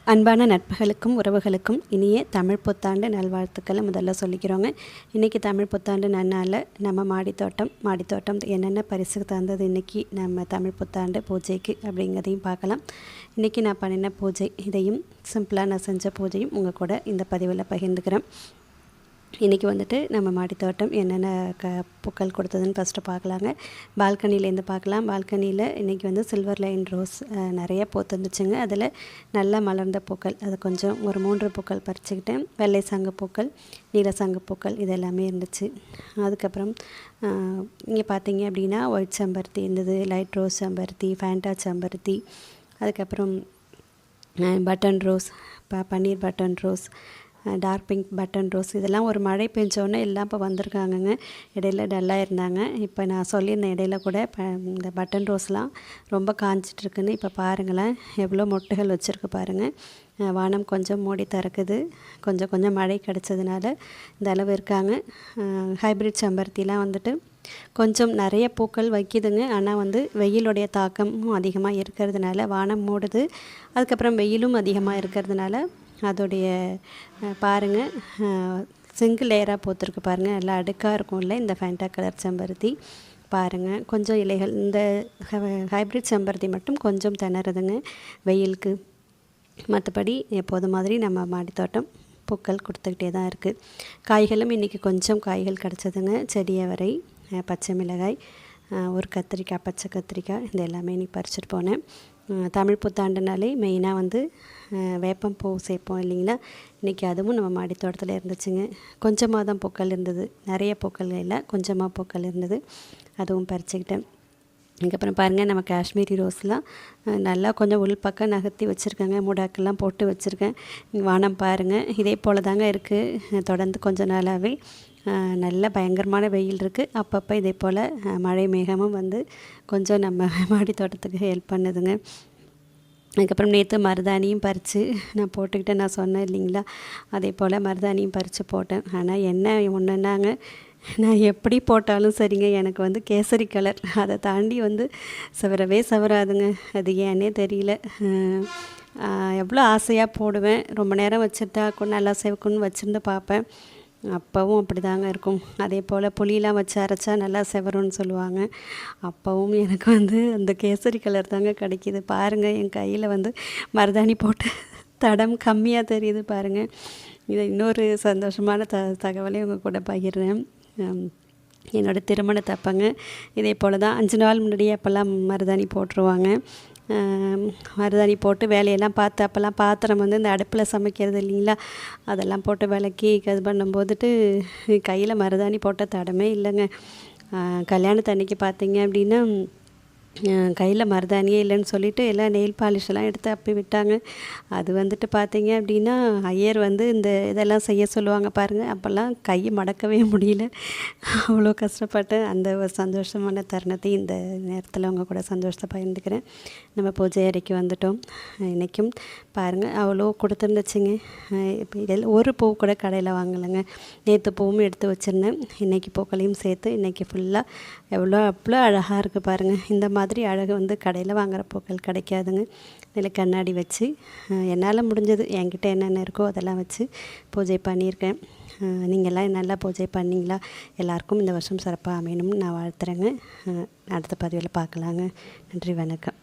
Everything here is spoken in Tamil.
அன்பான நட்புகளுக்கும் உறவுகளுக்கும் இனிய தமிழ் புத்தாண்டு நல்வாழ்த்துக்களை முதல்ல சொல்லிக்கிறோங்க. இன்றைக்கி தமிழ் புத்தாண்டு நன்னாளில் நம்ம மாடித்தோட்டம் என்னென்ன பரிசு தந்தது இன்றைக்கி நம்ம தமிழ் புத்தாண்டு பூஜைக்கு அப்படிங்கிறதையும் பார்க்கலாம். இன்றைக்கி நான் பண்ணின பூஜை இதையும் சிம்பிளாக நான் செஞ்ச பூஜையும் உங்கள் கூட இந்த பதிவில் பகிர்ந்துக்கிறேன். இன்றைக்கி வந்துட்டு நம்ம மாடித்தோட்டம் என்னென்ன பூக்கள் கொடுத்ததுன்னு ஃபஸ்ட்டு பார்க்கலாங்க. பால்கனிலேருந்து பார்க்கலாம். பால்கனியில் இன்றைக்கி வந்து சில்வர் லைன் ரோஸ் நிறைய பூத்துருந்துச்சுங்க. அதில் நல்லா மலர்ந்த பூக்கள் அது கொஞ்சம் ஒரு 3 பூக்கள் பறிச்சுக்கிட்டேன். வெள்ளை சங்கு பூக்கள், நீல சங்கு பூக்கள் இது எல்லாமே இருந்துச்சு. அதுக்கப்புறம் இங்கே பார்த்தீங்க அப்படின்னா ஒயிட் செம்பருத்தி இருந்தது, லைட் ரோஸ் செம்பருத்தி, ஃபேண்டா செம்பருத்தி, அதுக்கப்புறம் பட்டன் ரோஸ், பன்னீர் button rose, dark pink button rose இதெல்லாம் ஒரு மழை பெஞ்சோன்னே எல்லாம் இப்போ வந்திருக்காங்கங்க. இடையில டல்லாக இருந்தாங்க. இப்போ நான் சொல்லியிருந்தேன் இடையில கூட இந்த பட்டன் ரோஸ்லாம் ரொம்ப காஞ்சிட்ருக்குன்னு. இப்போ பாருங்களேன் எவ்வளோ மொட்டுகள் வச்சுருக்கு பாருங்கள். வானம் கொஞ்சம் மூடி திறக்குது. கொஞ்சம் கொஞ்சம் மழை கிடச்சதுனால இந்த அளவு இருக்காங்க. ஹைப்ரிட் செம்பருத்திலாம் வந்துட்டு கொஞ்சம் நிறைய பூக்கள் வைக்கிதுங்க. ஆனால் வந்து வெயிலுடைய தாக்கமும் அதிகமாக இருக்கிறதுனால வானம் மூடுது. அதுக்கப்புறம் வெயிலும் அதிகமாக இருக்கிறதுனால அதோடைய பாருங்கள் சிங்கிள் லேயராக பூத்துருக்கு பாருங்கள். நல்லா அடுக்காக இருக்கும்ல இந்த ஃபேண்டா கலர் செம்பருத்தி. பாருங்கள் கொஞ்சம் இலைகள் இந்த ஹைப்ரிட் செம்பருத்தி மட்டும் கொஞ்சம் திணறுதுங்க வெயிலுக்கு. மற்றபடி எப்போது மாதிரி நம்ம மாடித்தோட்டம் பூக்கள் கொடுத்துக்கிட்டே தான் இருக்குது. காய்களும் இன்றைக்கி கொஞ்சம் காய்கள் கிடச்சதுங்க. செடி அவரை, பச்சை மிளகாய், ஒரு கத்திரிக்காய், பச்சை கத்திரிக்காய் இது எல்லாமே இன்றைக்கி பறிச்சுட்டு போனேன். தமிழ் புத்தாண்டுனாலே மெயினாக வந்து வேப்பம் பூ சேர்ப்போம் இல்லைங்களா. இன்றைக்கி அதுவும் நம்ம மாடி தோட்டத்தில் இருந்துச்சுங்க. கொஞ்சமாக தான் பூக்கள் இருந்தது, நிறைய பூக்கள் இல்லை, கொஞ்சமாக பூக்கள் இருந்தது. அதுவும் பறிச்சுக்கிட்டேன். அதுக்கப்புறம் பாருங்கள் நம்ம காஷ்மீரி ரோஸ்லாம் நல்லா கொஞ்சம் உள் பக்கம் நகர்த்தி வச்சுருக்கேங்க. மூடாக்கெல்லாம் போட்டு வச்சுருக்கேன். வானம் பாருங்கள் இதே போல் தாங்க இருக்குது. தொடர்ந்து கொஞ்ச நாளாகவே நல்ல பயங்கரமான வெயில் இருக்குது. அப்பப்போ இதே போல் மழை மேகமும் வந்து கொஞ்சம் நம்ம மாடி தோட்டத்துக்கு ஹெல்ப் பண்ணுதுங்க. அதுக்கப்புறம் நேற்று மருதாணியும் பறித்து நான் போட்டுக்கிட்டேன். நான் சொன்னேன் இல்லைங்களா, அதே போல் மருதாணியும் பறித்து போட்டேன். ஆனால் என்ன ஒன்றுனாங்க, நான் எப்படி போட்டாலும் சரிங்க எனக்கு வந்து கேசரி கலர் அதை தாண்டி வந்து சவராதுங்க. அது ஏன்னே தெரியல. எவ்வளோ ஆசையாக போடுவேன், ரொம்ப நேரம் வச்சுட்டா நல்லா செவக்குன்னு வச்சுருந்து பார்ப்பேன். அப்போவும் அப்படி தாங்க இருக்கும். அதே போல் புளியெலாம் வச்சு அரைச்சா நல்லா செவரும்னு சொல்லுவாங்க. அப்போவும் எனக்கு வந்து அந்த கேசரி கலர் தாங்க கிடைக்கிது. பாருங்கள் என் கையில் வந்து மருதாணி போட்டு தடம் கம்மியாக தெரியுது பாருங்கள். இதை இன்னொரு சந்தோஷமான தகவலையும் உங்கள் கூட பகிர்றேன். என்னோடய திருமணத்தப்பங்க இதே போல் தான் 5 நாள் முன்னாடியே அப்போல்லாம் மருதாணி போட்டுருவாங்க. மருதாணி போட்டு வேலையெல்லாம் பார்த்து அப்போல்லாம் பாத்திரம் வந்து இந்த அடுப்பில் சமைக்கிறது இல்லைங்களா, அதெல்லாம் போட்டு விளக்கி இது பண்ணும்போதுட்டு கையில் மருதாணி போட்ட தடமே இல்லைங்க. கல்யாணத்து அன்றைக்கி பார்த்தீங்க அப்படின்னா கையில் மருதாணியே இல்லைன்னு சொல்லிவிட்டு எல்லாம் நெயில் பாலிஷெல்லாம் எடுத்து அப்பி விட்டாங்க. அது வந்துட்டு பார்த்தீங்க அப்படின்னா ஐயர் வந்து இந்த இதெல்லாம் செய்ய சொல்லுவாங்க பாருங்கள். அப்போல்லாம் கையை மடக்கவே முடியல, அவ்வளோ கஷ்டப்பட்டேன். அந்த ஒரு சந்தோஷமான தருணத்தை இந்த நேரத்தில் அவங்க கூட சந்தோஷத்தை பகிர்ந்துக்கிறேன். நம்ம பூஜை அறைக்கு வந்துட்டோம். இன்றைக்கும் பாருங்கள் அவ்வளோ கொடுத்துருந்துச்சுங்க. இப்போ ஒரு பூ கூட கடையில் வாங்கலைங்க. நேற்று பூவும் எடுத்து வச்சுருந்தேன், இன்றைக்கி பூக்களையும் சேர்த்து இன்றைக்கி ஃபுல்லாக அவ்வளோ அழகாக இருக்குது பாருங்கள். இந்த மாதிரி அழகு வந்து கடையில் வாங்குகிற பூக்கள் கிடைக்காதுங்க. இதில் கண்ணாடி வச்சு என்னால் முடிஞ்சது என்கிட்ட என்னென்ன இருக்கோ அதெல்லாம் வச்சு பூஜை பண்ணியிருக்கேன். நீங்கள்லாம் நல்லா பூஜை பண்ணிங்களா? எல்லாருக்கும் இந்த வருஷம் சிறப்பாக அமையணும்னு நான் வாழ்த்துறேங்க. அடுத்த பதிவில் பார்க்கலாங்க. நன்றி, வணக்கம்.